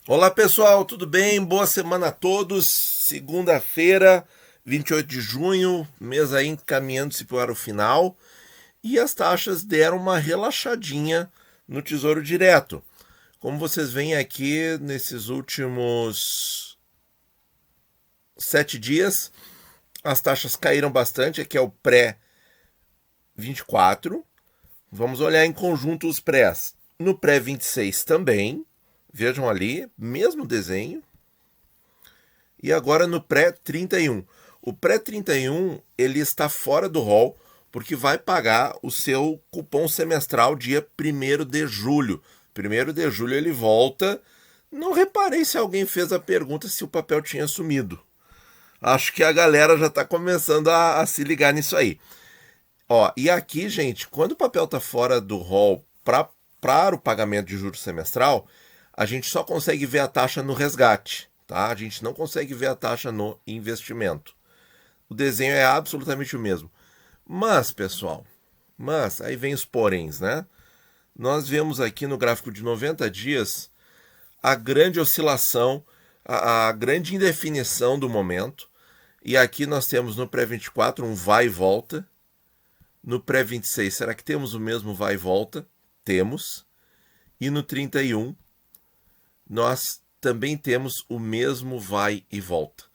Olá pessoal, tudo bem? Boa semana a todos. Segunda-feira, 28 de junho, mês aí encaminhando-se para o final. E as taxas deram uma relaxadinha no Tesouro Direto. Como vocês veem aqui nesses últimos 7 dias, as taxas caíram bastante. Aqui é o pré-24. Vamos olhar em conjunto os prés. No pré-26 também. Vejam ali, mesmo desenho. E agora no pré-31. O pré-31 ele está fora do rol porque vai pagar o seu cupom semestral dia 1º de julho. 1º de julho ele volta. Não reparei se alguém fez a pergunta se o papel tinha sumido. Acho que a galera já está começando a se ligar nisso aí. Ó, e aqui, gente, quando o papel está fora do rol para o pagamento de juros semestral, a gente só consegue ver a taxa no resgate, tá? A gente não consegue ver a taxa no investimento. O desenho é absolutamente o mesmo. Mas, pessoal, aí vem os poréns, né? Nós vemos aqui no gráfico de 90 dias a grande oscilação, a grande indefinição do momento. E aqui nós temos no pré-24 um vai e volta. No pré-26, será que temos o mesmo vai e volta? Temos. E no 31, nós também temos o mesmo vai e volta.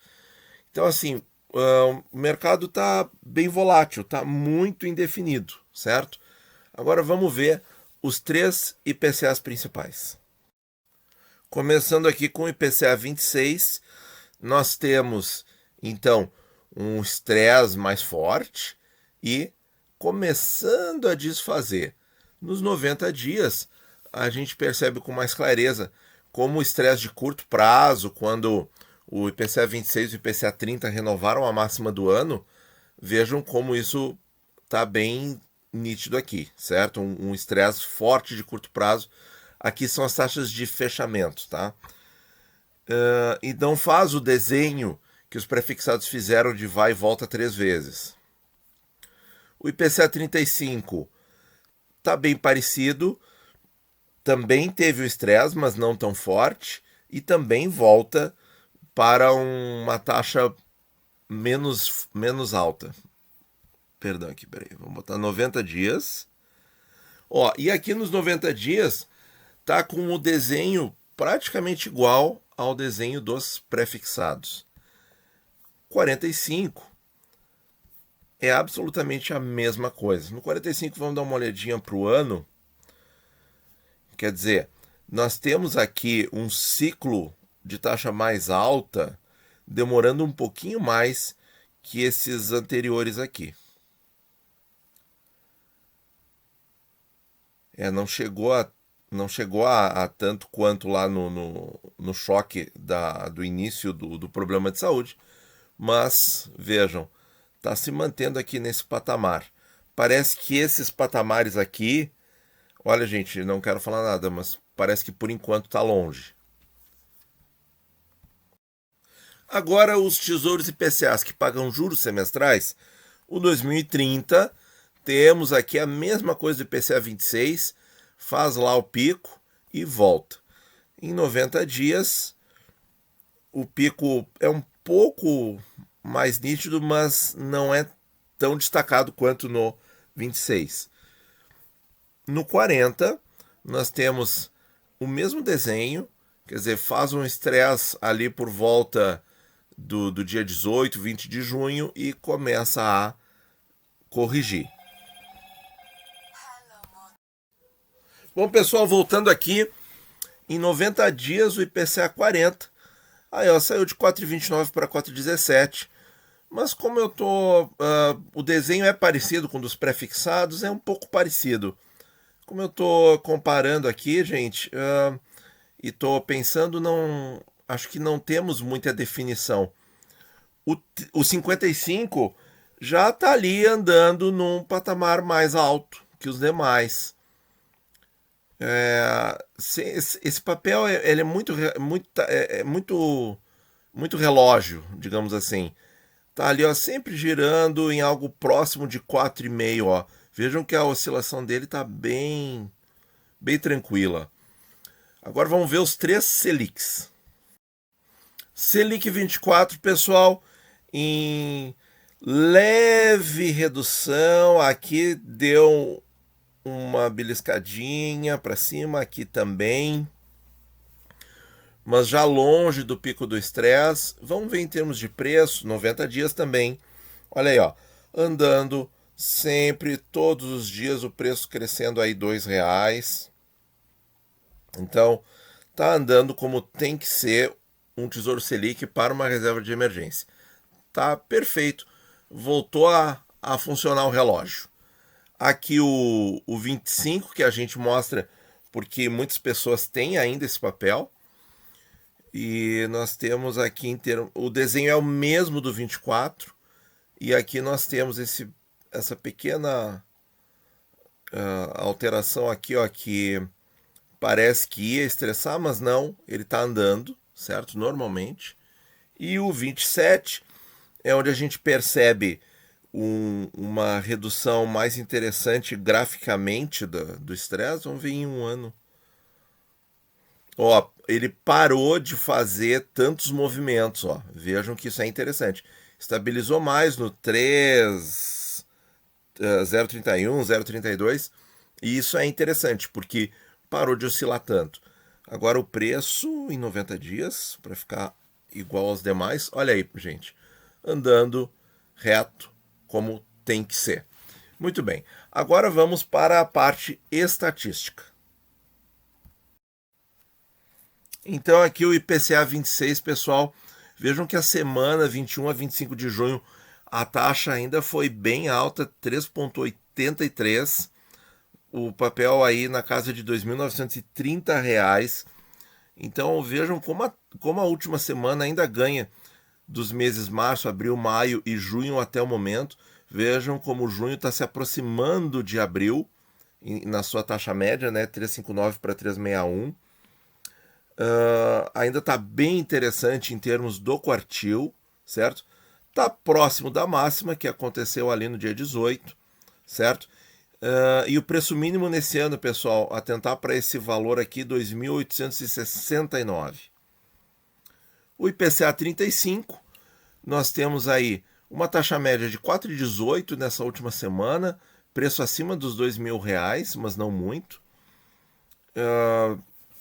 Então, assim, o mercado está bem volátil, está muito indefinido, certo? Agora vamos ver os três IPCAs principais. Começando aqui com o IPCA 26, nós temos, então, um estresse mais forte e começando a desfazer. Nos 90 dias, a gente percebe com mais clareza como o estresse de curto prazo, quando o IPCA 26 e o IPCA 30 renovaram a máxima do ano, vejam como isso está bem nítido aqui, certo? Um estresse forte de curto prazo. Aqui são as taxas de fechamento, tá? E não faz o desenho que os prefixados fizeram de vai e volta 3 vezes. O IPCA 35 está bem parecido, também teve o estresse, mas não tão forte, e também volta para uma taxa menos alta. Perdão aqui, peraí. Vamos botar 90 dias. Ó, e aqui nos 90 dias tá com o desenho praticamente igual ao desenho dos prefixados. 45 é absolutamente a mesma coisa. No 45 vamos dar uma olhadinha para o ano. Quer dizer, nós temos aqui um ciclo de taxa mais alta demorando um pouquinho mais que esses anteriores aqui. Não chegou a tanto quanto lá no choque do início do problema de saúde, mas vejam, está se mantendo aqui nesse patamar. Parece que esses patamares aqui, olha gente, não quero falar nada, mas parece que por enquanto está longe. Agora os tesouros IPCAs que pagam juros semestrais, o 2030, temos aqui a mesma coisa do IPCA 26, faz lá o pico e volta. Em 90 dias, o pico é um pouco mais nítido, mas não é tão destacado quanto no 26. No 40, nós temos o mesmo desenho, quer dizer, faz um estresse ali por volta do dia 18, 20 de junho e começa a corrigir. Bom, pessoal, voltando aqui, em 90 dias o IPCA 40, aí ó, saiu de 4,29 para 4,17, mas como eu tô, o desenho é parecido com o dos prefixados, é um pouco parecido. Como eu tô comparando aqui, gente, e tô pensando, não, acho que não temos muita definição. O 55 já está ali andando num patamar mais alto que os demais. Esse papel ele é muito relógio, digamos assim. Tá ali, ó, sempre girando em algo próximo de 4,5, ó. Vejam que a oscilação dele tá bem tranquila. Agora vamos ver os três Selics. Selic 24, pessoal, em leve redução. Aqui deu uma beliscadinha para cima, aqui também, mas já longe do pico do estresse. Vamos ver em termos de preço, 90 dias também. Olha aí, ó, andando sempre, todos os dias, o preço crescendo aí R$2. Então, tá andando como tem que ser um Tesouro Selic para uma reserva de emergência. Tá perfeito. Voltou a funcionar o relógio. Aqui o 25, que a gente mostra porque muitas pessoas têm ainda esse papel. E nós temos aqui em termos... O desenho é o mesmo do 24. E aqui nós temos essa pequena alteração aqui, ó, que parece que ia estressar, mas não, ele está andando, certo? Normalmente. E o 27 é onde a gente percebe uma redução mais interessante graficamente do estresse. Vamos ver em um ano. Ó, ele parou de fazer tantos movimentos, ó. Vejam que isso é interessante. Estabilizou mais no 3, 0,31, 0,32. E isso é interessante, porque parou de oscilar tanto. Agora o preço em 90 dias, para ficar igual aos demais, olha aí, gente, andando reto como tem que ser. Muito bem, agora vamos para a parte estatística. Então aqui o IPCA 26, pessoal, vejam que a semana 21 a 25 de junho a taxa ainda foi bem alta, 3,83. O papel aí na casa de R$2.930. Então vejam como a última semana ainda ganha dos meses março, abril, maio e junho até o momento. Vejam como junho está se aproximando de abril na sua taxa média, né? 3,59 para 3,61. Ainda está bem interessante em termos do quartil, certo? Está próximo da máxima que aconteceu ali no dia 18, certo? E o preço mínimo nesse ano, pessoal, atentar para esse valor aqui, 2.869. O IPCA 35, nós temos aí uma taxa média de 4,18 nessa última semana, preço acima dos R$2.000, mas não muito.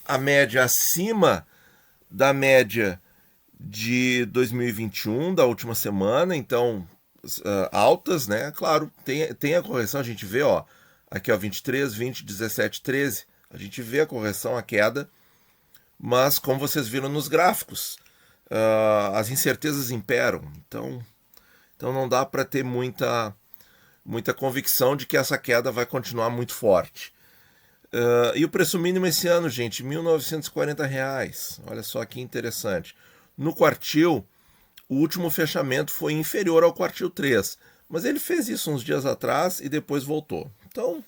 A média acima da média de 2021, da última semana, então altas, né? Claro, tem a correção, a gente vê, ó, aqui ó, 23, 20, 17, 13, a gente vê a correção, a queda, mas como vocês viram nos gráficos, as incertezas imperam, então não dá para ter muita convicção de que essa queda vai continuar muito forte. E o preço mínimo esse ano, gente, R$1.940. Olha só que interessante. No quartil, o último fechamento foi inferior ao quartil 3, mas ele fez isso uns dias atrás e depois voltou. Então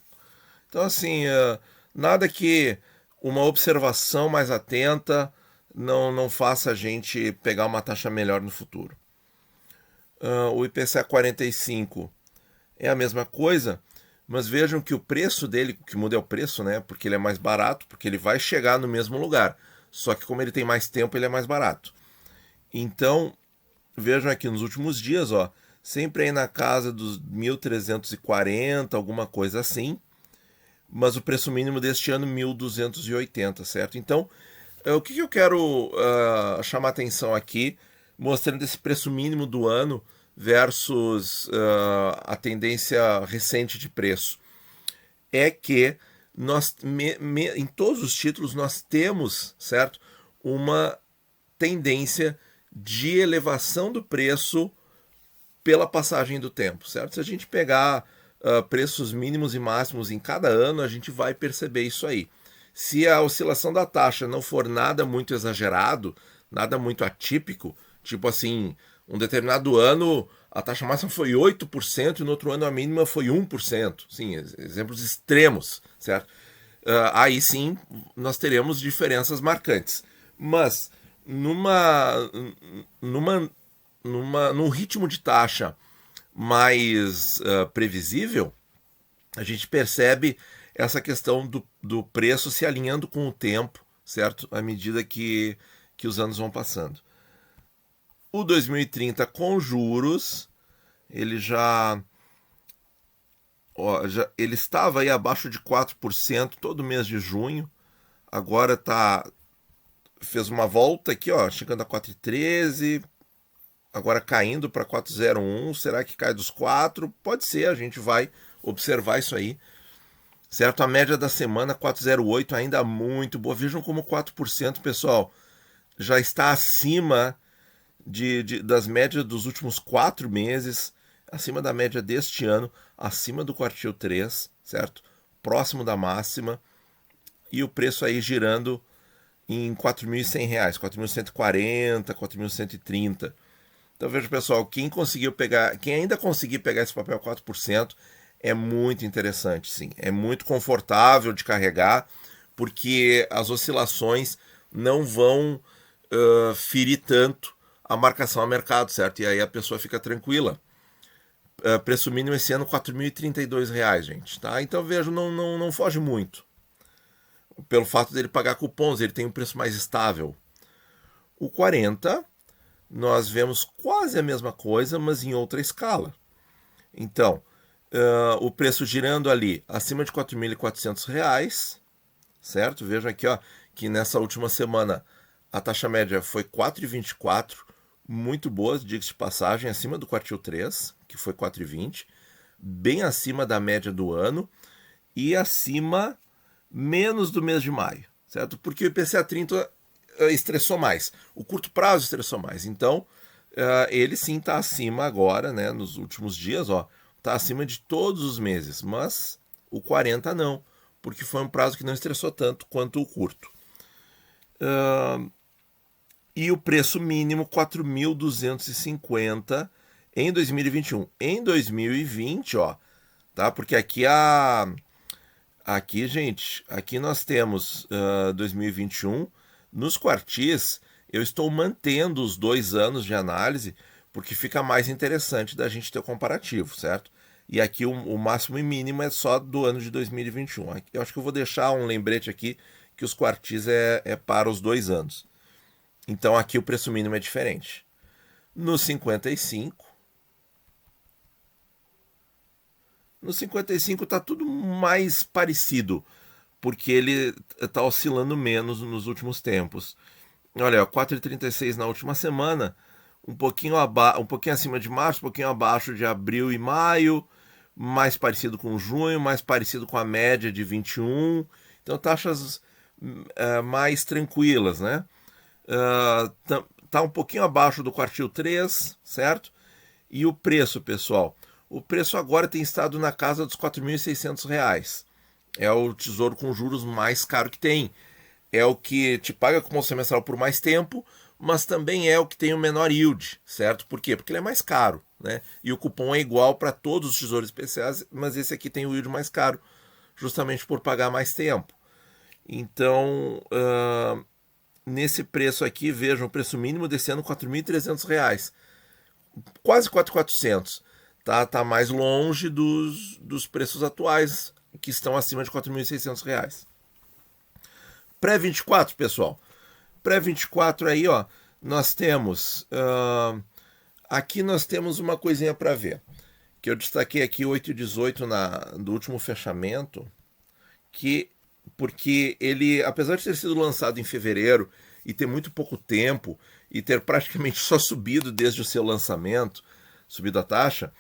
assim, nada que uma observação mais atenta não faça a gente pegar uma taxa melhor no futuro. O IPCA 45 é a mesma coisa, mas vejam que o preço dele, o que muda é o preço, né? Porque ele é mais barato, porque ele vai chegar no mesmo lugar. Só que como ele tem mais tempo, ele é mais barato. Então, vejam aqui nos últimos dias, ó, sempre aí na casa dos 1.340, alguma coisa assim. Mas o preço mínimo deste ano, 1.280, certo? Então, o que eu quero chamar atenção aqui, mostrando esse preço mínimo do ano versus a tendência recente de preço, é que nós, em todos os títulos, nós temos, certo, uma tendência de elevação do preço pela passagem do tempo, certo? Se a gente pegar preços mínimos e máximos em cada ano, a gente vai perceber isso aí. Se a oscilação da taxa não for nada muito exagerado, nada muito atípico, tipo assim, um determinado ano a taxa máxima foi 8% e no outro ano a mínima foi 1%. Sim, exemplos extremos, certo? Aí sim nós teremos diferenças marcantes. Mas num ritmo de taxa mais previsível, a gente percebe essa questão do preço se alinhando com o tempo, certo? À medida que os anos vão passando. O 2030 com juros, ele ele estava aí abaixo de 4% todo mês de junho, agora fez uma volta aqui, ó, chegando a 4,13, agora caindo para 4,01. Será que cai dos 4? Pode ser, a gente vai observar isso aí. Certo? A média da semana 4,08 ainda muito boa. Vejam como 4%, pessoal, já está acima das médias dos últimos 4 meses, acima da média deste ano, acima do quartil 3, certo? Próximo da máxima. E o preço aí girando em R$ 4.100, R$ 4.140, R$ 4.130. Então veja, pessoal, quem ainda conseguir pegar esse papel 4%, é muito interessante, sim. É muito confortável de carregar, porque as oscilações não vão ferir tanto a marcação a mercado, certo? E aí a pessoa fica tranquila. Preço mínimo esse ano R$ 4.032, gente, tá? Então veja, não foge muito. Pelo fato dele pagar cupons, ele tem um preço mais estável. O 40, nós vemos quase a mesma coisa, mas em outra escala. Então, o preço girando ali acima de R$ 4.400, certo? Vejam aqui, ó, que nessa última semana a taxa média foi 4,24, muito boa, diga-se de passagem, acima do quartil 3, que foi 4,20, bem acima da média do ano e acima menos do mês de maio, certo? Porque o IPCA 30 estressou mais, o curto prazo estressou mais, então ele sim está acima agora, né, nos últimos dias, ó, está acima de todos os meses, mas o 40 não, porque foi um prazo que não estressou tanto quanto o curto. E o preço mínimo 4.250 em 2021. Em 2020, ó, tá? Porque aqui, gente, aqui nós temos 2021 nos quartis. Eu estou mantendo os 2 anos de análise porque fica mais interessante da gente ter o comparativo, certo? E aqui o máximo e mínimo é só do ano de 2021. Eu acho que eu vou deixar um lembrete aqui que os quartis é para os 2 anos. Então aqui o preço mínimo é diferente. No 55, no 55 está tudo mais parecido, porque ele está oscilando menos nos últimos tempos. Olha, 4,36 na última semana, um pouquinho acima de março, um pouquinho abaixo de abril e maio, mais parecido com junho, mais parecido com a média de 21. Então taxas mais tranquilas, né? Tá um pouquinho abaixo do quartil 3, certo? E o preço, pessoal? O preço agora tem estado na casa dos R$ 4.600. É o tesouro com juros mais caro que tem. É o que te paga cupom semestral por mais tempo, mas também é o que tem o menor yield, certo? Por quê? Porque ele é mais caro, né? E o cupom é igual para todos os tesouros especiais, mas esse aqui tem o yield mais caro, justamente por pagar mais tempo. Então, nesse preço aqui, vejam, o preço mínimo desse ano R$ 4.300, quase 4.400. Tá mais longe dos preços atuais, que estão acima de R$ 4.600. Pré-24, pessoal. Pré-24 aí, ó, nós temos... aqui nós temos uma coisinha para ver. Que eu destaquei aqui 8,18 do último fechamento, porque ele, apesar de ter sido lançado em fevereiro e ter muito pouco tempo e ter praticamente só subido desde o seu lançamento, subido a taxa,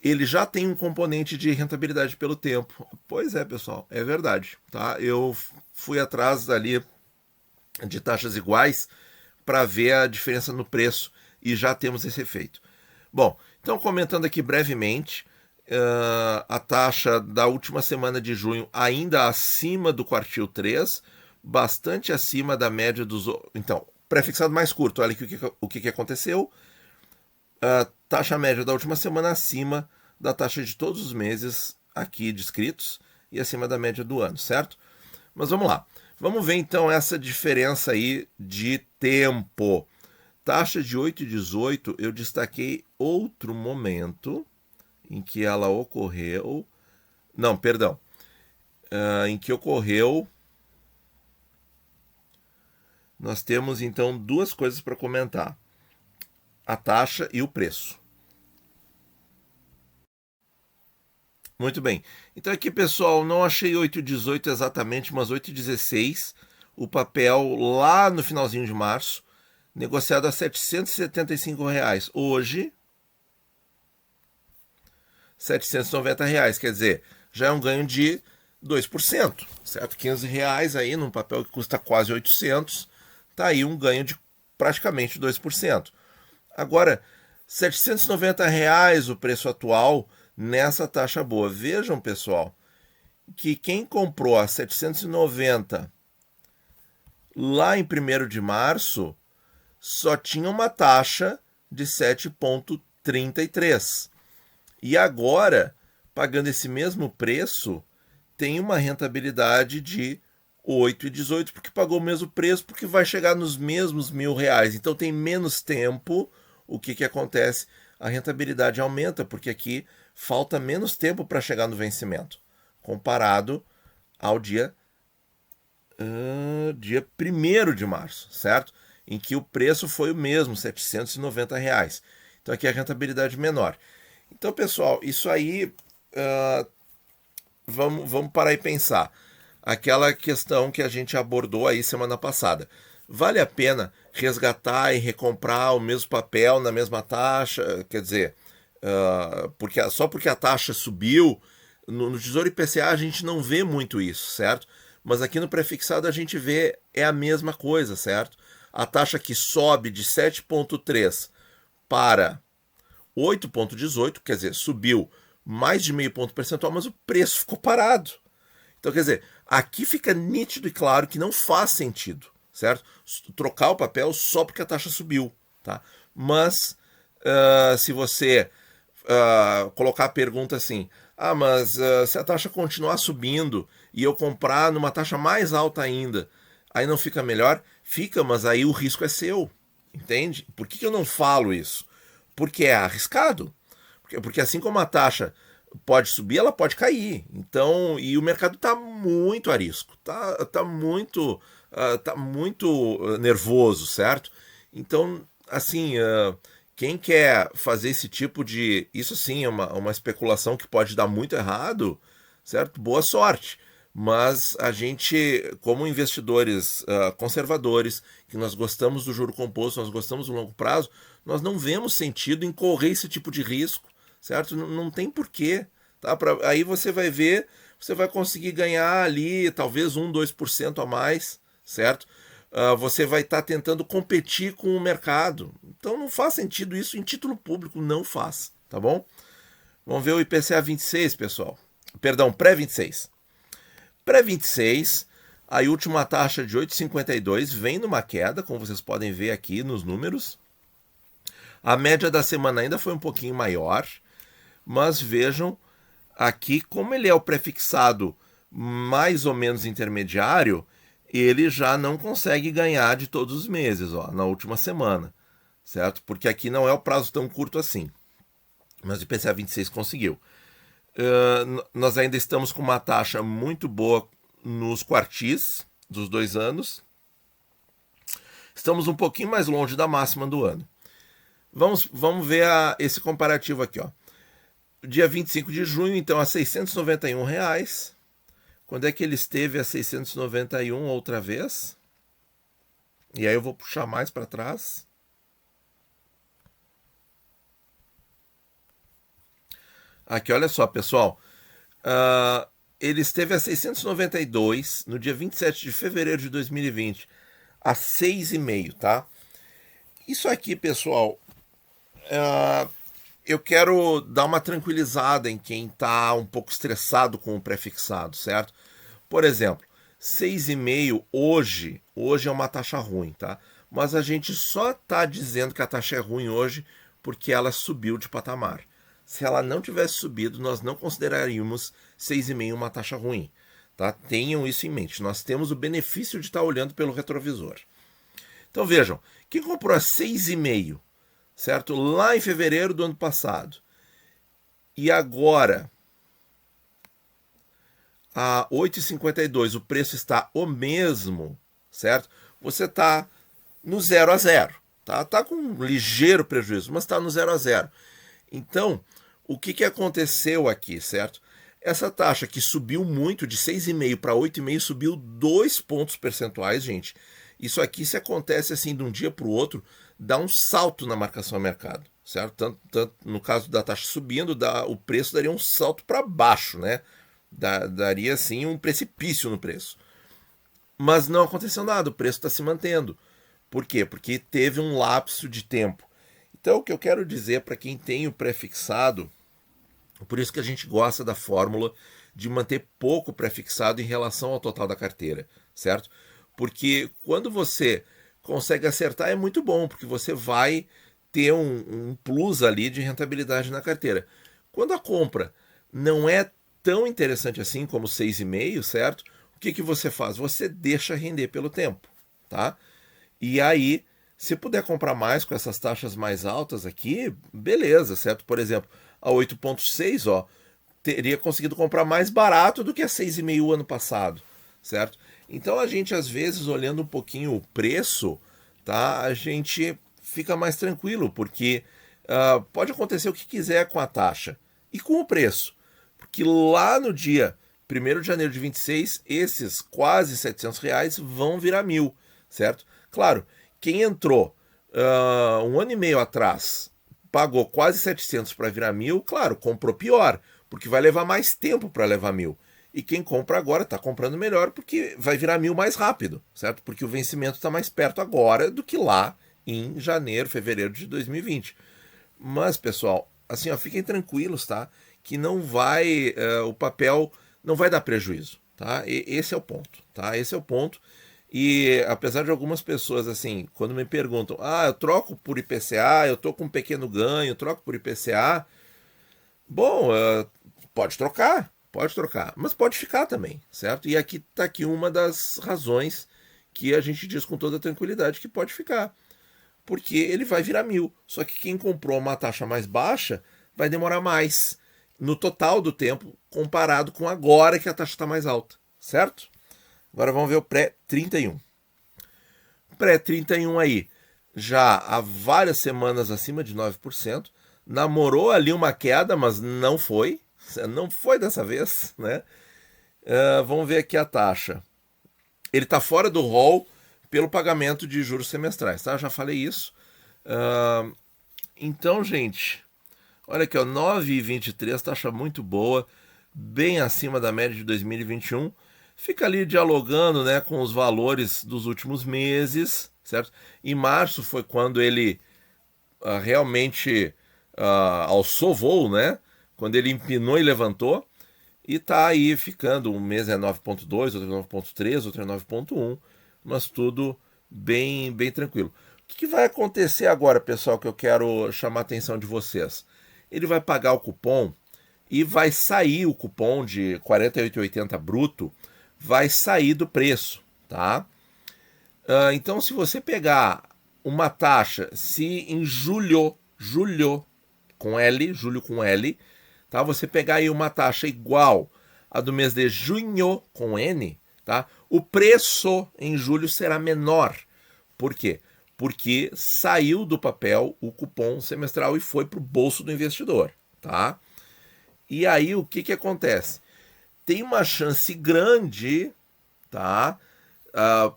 ele já tem um componente de rentabilidade pelo tempo. Pois é, pessoal, é verdade, tá? Eu fui atrás ali de taxas iguais para ver a diferença no preço e já temos esse efeito. Bom, então comentando aqui brevemente, a taxa da última semana de junho ainda acima do quartil 3, bastante acima da média dos... Então, pré-fixado mais curto, olha aqui o que aconteceu. A taxa média da última semana acima da taxa de todos os meses aqui descritos e acima da média do ano, certo? Mas vamos lá. Vamos ver então essa diferença aí de tempo. Taxa de 8,18, eu destaquei outro momento em que ela ocorreu. Não, perdão. Em que ocorreu nós temos então duas coisas para comentar: a taxa e o preço. Muito bem. Então aqui, pessoal, não achei 8,18 exatamente, mas 8,16. O papel lá no finalzinho de março, negociado a R$ 775. Hoje, R$ 790. Quer dizer, já é um ganho de 2%, certo? R$ 15 aí num papel que custa quase 800, tá aí um ganho de praticamente 2%. Agora, R$ 790 o preço atual nessa taxa boa. Vejam, pessoal, que quem comprou a 790 lá em 1º de março só tinha uma taxa de 7,33. E agora, pagando esse mesmo preço, tem uma rentabilidade de 8,18, porque pagou o mesmo preço, porque vai chegar nos mesmos R$ 1.000. Então tem menos tempo. O que acontece? A rentabilidade aumenta, porque aqui falta menos tempo para chegar no vencimento, comparado ao dia 1º de março, certo? Em que o preço foi o mesmo, R$ 790. Então aqui a rentabilidade menor. Então, pessoal, isso aí, vamos parar e pensar. Aquela questão que a gente abordou aí semana passada. Vale a pena resgatar e recomprar o mesmo papel na mesma taxa? Quer dizer, só porque a taxa subiu, no Tesouro IPCA a gente não vê muito isso, certo? Mas aqui no prefixado a gente vê a mesma coisa, certo? A taxa que sobe de 7,3 para 8,18, quer dizer, subiu mais de meio ponto percentual, mas o preço ficou parado. Então, quer dizer, aqui fica nítido e claro que não faz sentido, certo? Trocar o papel só porque a taxa subiu, tá? Mas se você colocar a pergunta assim, mas se a taxa continuar subindo e eu comprar numa taxa mais alta ainda, aí não fica melhor? Fica, mas aí o risco é seu, entende? Por que eu não falo isso? Porque é arriscado. Porque assim como a taxa pode subir, ela pode cair. Então, e o mercado está muito a risco, tá muito nervoso, certo? Então, assim, quem quer fazer esse tipo de... Isso sim é uma especulação que pode dar muito errado, certo? Boa sorte. Mas a gente, como investidores conservadores, que nós gostamos do juro composto, nós gostamos do longo prazo, nós não vemos sentido em correr esse tipo de risco, certo? Não tem porquê. Tá? Aí você vai ver, você vai conseguir ganhar ali talvez 1, 2% a mais, certo? Você vai estar tentando competir com o mercado. Então não faz sentido isso em título público, não faz, tá bom? Vamos ver o IPCA 26, pessoal. Perdão, pré-26. Pré-26, a última taxa de 8,52 vem numa queda, como vocês podem ver aqui nos números. A média da semana ainda foi um pouquinho maior, mas vejam aqui como ele é o prefixado mais ou menos intermediário, ele já não consegue ganhar de todos os meses, na última semana, certo? Porque aqui não é o prazo tão curto assim. Mas o IPCA 26 conseguiu. Nós ainda estamos com uma taxa muito boa nos quartis dos 2 anos. Estamos um pouquinho mais longe da máxima do ano. Vamos ver esse comparativo aqui. Dia 25 de junho, então, a R$ 691. Quando é que ele esteve a 691 outra vez? E aí eu vou puxar mais para trás. Aqui, olha só, pessoal. Ele esteve a 692 no dia 27 de fevereiro de 2020, a 6,5, tá? Isso aqui, pessoal, eu quero dar uma tranquilizada em quem está um pouco estressado com o prefixado, certo? Por exemplo, 6,5 hoje é uma taxa ruim, tá? Mas a gente só está dizendo que a taxa é ruim hoje porque ela subiu de patamar. Se ela não tivesse subido, nós não consideraríamos 6,5 uma taxa ruim. Tá? Tenham isso em mente. Nós temos o benefício de estar olhando pelo retrovisor. Então vejam, quem comprou a 6,5, certo? Lá em fevereiro do ano passado, e agora a 8,52, o preço está o mesmo, certo? você está no 0 a 0. Tá com um ligeiro prejuízo, mas está no 0 a 0. Então, o que aconteceu aqui, certo? Essa taxa que subiu muito, de 6,5 para 8,5, subiu 2 pontos percentuais, gente. Isso aqui, se acontece assim de um dia para o outro, dá um salto na marcação a mercado, certo? Tanto no caso da taxa subindo, o preço daria um salto para baixo, né? Daria assim um precipício no preço. Mas não aconteceu nada, o preço está se mantendo. Por quê? Porque teve um lapso de tempo. Então, o que eu quero dizer para quem tem o pré-fixado, por isso que a gente gosta da fórmula de manter pouco pré-fixado em relação ao total da carteira, certo? Porque quando você consegue acertar é muito bom, porque você vai ter um plus ali de rentabilidade na carteira. Quando a compra não é tão interessante assim como 6,5, certo? O que você faz? Você deixa render pelo tempo, tá? E aí, se puder comprar mais com essas taxas mais altas aqui, beleza, certo? Por exemplo, a 8,6, ó, teria conseguido comprar mais barato do que a 6,5 ano passado, certo? Então a gente, às vezes, olhando um pouquinho o preço, tá? A gente fica mais tranquilo, porque pode acontecer o que quiser com a taxa e com o preço. Porque lá no dia 1º de janeiro de 26, esses quase R$ 700 vão virar 1.000, certo? Claro, quem entrou um ano e meio atrás, pagou quase 700 para virar 1.000, claro, comprou pior, porque vai levar mais tempo para levar 1.000. E quem compra agora está comprando melhor porque vai virar 1.000 mais rápido, certo? Porque o vencimento está mais perto agora do que lá em janeiro, fevereiro de 2020. Mas, pessoal, assim, ó, fiquem tranquilos, tá? Que não vai, o papel não vai dar prejuízo, tá? Esse é o ponto, tá? Esse é o ponto. E apesar de algumas pessoas, assim, quando me perguntam, eu troco por IPCA, eu tô com um pequeno ganho, troco por IPCA, bom, pode trocar, mas pode ficar também, certo? E aqui tá aqui uma das razões que a gente diz com toda tranquilidade que pode ficar, porque ele vai virar 1.000, só que quem comprou uma taxa mais baixa vai demorar mais no total do tempo comparado com agora que a taxa está mais alta, certo? Agora vamos ver o pré-31. Pré-31 aí, já há várias semanas acima de 9%, namorou ali uma queda, mas não foi dessa vez, né? Vamos ver aqui a taxa. Ele está fora do rol pelo pagamento de juros semestrais, tá? Eu já falei isso. Então, gente, olha aqui, ó, 9,23, taxa muito boa, bem acima da média de 2021. Fica ali dialogando, né, com os valores dos últimos meses, certo? Em março foi quando ele realmente alçou voo, né? Quando ele empinou e levantou. E tá aí ficando, um mês é 9,2, outro é 9,3, outro é 9,1, mas tudo bem, bem tranquilo. O que vai acontecer agora, pessoal, que eu quero chamar a atenção de vocês? Ele vai pagar o cupom e vai sair o cupom de R$ 48,80 bruto, vai sair do preço, tá? Então, se você pegar uma taxa, se em julho com L, tá? Você pegar aí uma taxa igual a do mês de junho com N, tá? O preço em julho será menor. Por quê? Porque saiu do papel o cupom semestral e foi para o bolso do investidor, tá? E aí o que acontece? Tem uma chance grande, tá?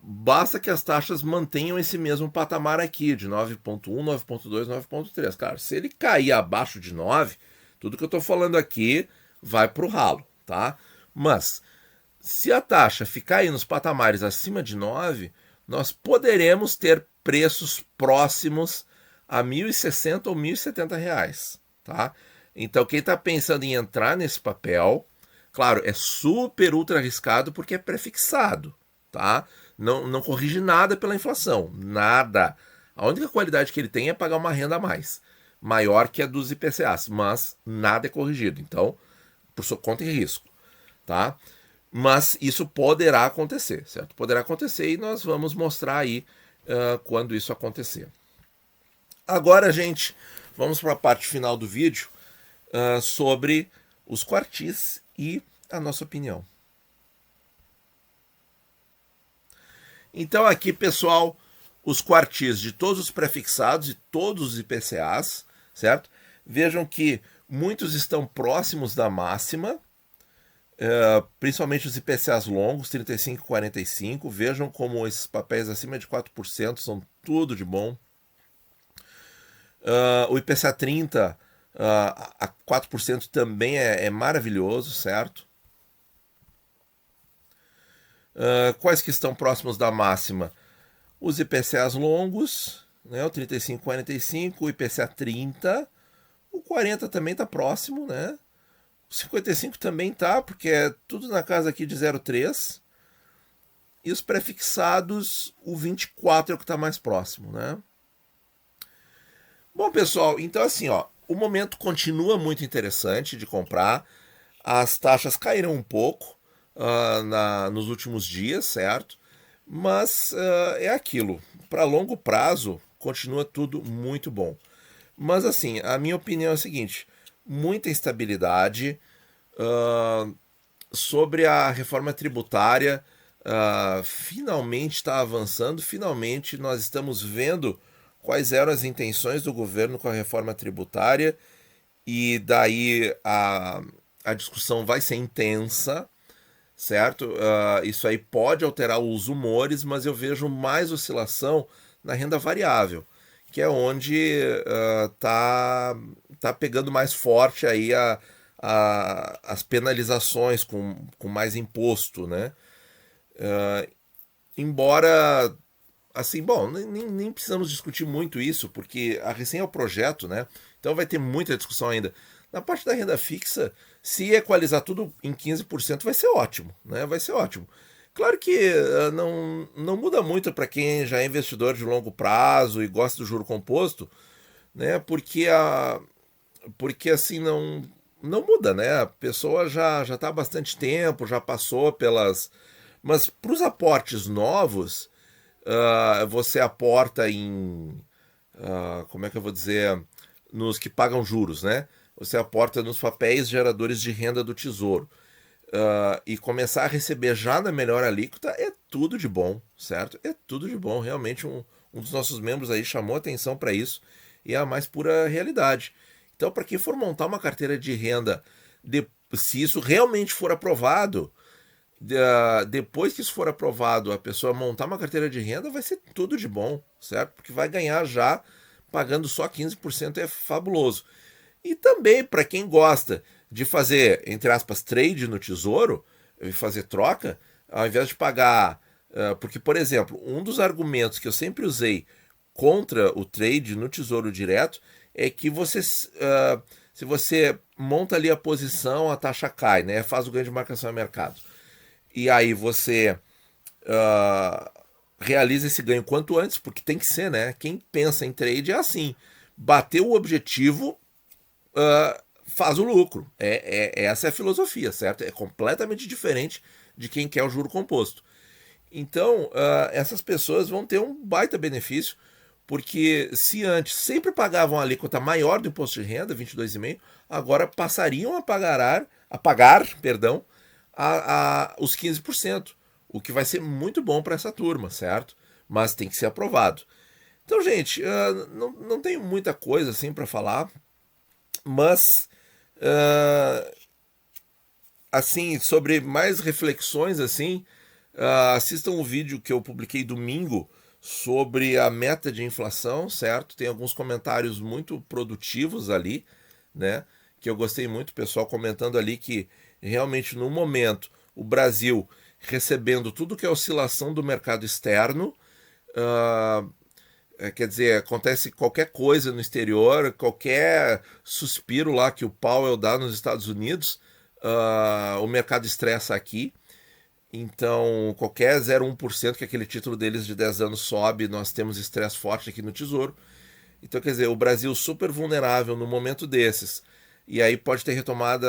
Basta que as taxas mantenham esse mesmo patamar aqui, de 9,1, 9,2, 9,3. Cara, se ele cair abaixo de 9, tudo que eu estou falando aqui vai para o ralo, tá? Mas, se a taxa ficar aí nos patamares acima de 9, nós poderemos ter preços próximos a R$ 1.060 ou R$ 1.070, tá? Então, quem está pensando em entrar nesse papel, claro, é super ultra arriscado porque é prefixado, tá? Não corrige nada pela inflação, nada. A única qualidade que ele tem é pagar uma renda a mais, maior que a dos IPCAs, mas nada é corrigido. Então, por sua conta e risco, tá? Mas isso poderá acontecer, certo? Poderá acontecer e nós vamos mostrar aí quando isso acontecer. Agora, gente, vamos para a parte final do vídeo sobre os quartis e a nossa opinião. Então aqui, pessoal, os quartis de todos os prefixados e todos os IPCAs, certo? Vejam que muitos estão próximos da máxima, principalmente os IPCAs longos, 35 e 45. Vejam como esses papéis acima de 4% são tudo de bom. O IPCA 30 a 4% também é maravilhoso, certo? Quais que estão próximos da máxima? Os IPCAs longos, né, o 35 e 45, o IPCA 30, o 40 também está próximo, né? O 55 também tá, porque é tudo na casa aqui de 0,3. E os prefixados, o 24 é o que está mais próximo, né? Bom, pessoal, então assim, ó, o momento continua muito interessante de comprar. As taxas caíram um pouco nos últimos dias, certo? Mas é aquilo. Para longo prazo, continua tudo muito bom. Mas assim, a minha opinião é a seguinte: muita instabilidade sobre a reforma tributária. Finalmente está avançando, finalmente nós estamos vendo quais eram as intenções do governo com a reforma tributária, e daí a discussão vai ser intensa, certo? Isso aí pode alterar os humores, mas eu vejo mais oscilação na renda variável, que é onde tá pegando mais forte aí as penalizações com mais imposto, né? Embora, assim, bom, nem precisamos discutir muito isso, porque a recém é o projeto, né? Então vai ter muita discussão ainda. Na parte da renda fixa, se equalizar tudo em 15% vai ser ótimo, né? Vai ser ótimo. Claro que não muda muito para quem já é investidor de longo prazo e gosta do juro composto, né? Porque assim não muda, né? A pessoa já está há bastante tempo, já passou pelas. Mas para os aportes novos, você aporta em. Como é que eu vou dizer? Nos que pagam juros, né? Você aporta nos papéis geradores de renda do Tesouro. E começar a receber já na melhor alíquota é tudo de bom, certo? É tudo de bom. Realmente, um dos nossos membros aí chamou atenção para isso, e é a mais pura realidade. Então, para quem for montar uma carteira de renda, se isso realmente for aprovado, depois que isso for aprovado, a pessoa montar uma carteira de renda, vai ser tudo de bom, certo? Porque vai ganhar já pagando só 15%, é fabuloso. E também para quem gosta de fazer, entre aspas, trade no Tesouro, e fazer troca, ao invés de pagar. Porque, por exemplo, um dos argumentos que eu sempre usei contra o trade no Tesouro Direto é que se você monta ali a posição, a taxa cai, né? Faz o ganho de marcação a mercado. E aí você realiza esse ganho quanto antes, porque tem que ser, né? Quem pensa em trade é assim: bateu o objetivo, faz o lucro. Essa é a filosofia, certo? É completamente diferente de quem quer o juro composto. Então, essas pessoas vão ter um baita benefício, porque se antes sempre pagavam a alíquota maior do imposto de renda, 22,5%, agora passariam a pagar, perdão, os 15%, o que vai ser muito bom para essa turma, certo? Mas tem que ser aprovado. Então, gente, não tenho muita coisa assim para falar, mas assim, sobre mais reflexões assim, assistam o vídeo que eu publiquei domingo sobre a meta de inflação, certo? Tem alguns comentários muito produtivos ali, né? Que eu gostei muito, o pessoal comentando ali que realmente no momento o Brasil recebendo tudo que é oscilação do mercado externo, quer dizer, acontece qualquer coisa no exterior, qualquer suspiro lá que o Powell dá nos Estados Unidos, o mercado estressa aqui. Então, qualquer 0,1% que aquele título deles de 10 anos sobe, nós temos estresse forte aqui no Tesouro. Então, quer dizer, o Brasil super vulnerável no momento desses. E aí pode ter retomada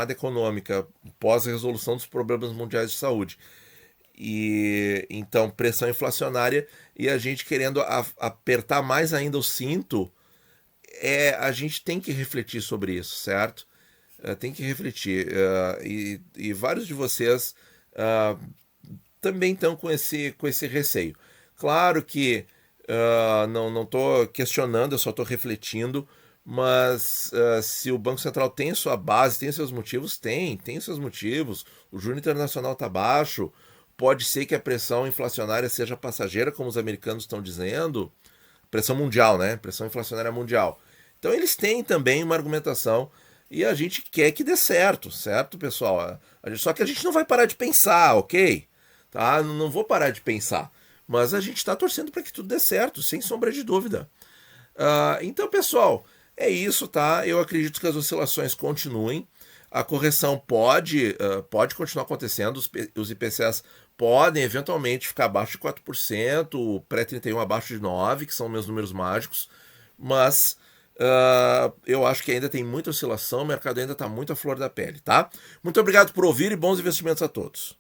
econômica pós-resolução dos problemas mundiais de saúde. E então, pressão inflacionária e a gente querendo apertar mais ainda o cinto, a gente tem que refletir sobre isso, certo? Tem que refletir. E vários de vocês também estão com esse receio. Claro que não estou questionando, eu só estou refletindo, mas se o Banco Central tem sua base, tem seus motivos, tem seus motivos. O juro internacional está baixo, pode ser que a pressão inflacionária seja passageira, como os americanos estão dizendo, pressão mundial, né? Pressão inflacionária mundial. Então eles têm também uma argumentação e a gente quer que dê certo, certo, pessoal? Só que a gente não vai parar de pensar, ok? Tá? Não vou parar de pensar. Mas a gente está torcendo para que tudo dê certo, sem sombra de dúvida. Então, pessoal, é isso, tá? Eu acredito que as oscilações continuem. A correção pode continuar acontecendo. Os IPCAs podem eventualmente ficar abaixo de 4%, o pré-31 abaixo de 9%, que são meus números mágicos. Mas eu acho que ainda tem muita oscilação, o mercado ainda está muito à flor da pele, tá? Muito obrigado por ouvir e bons investimentos a todos.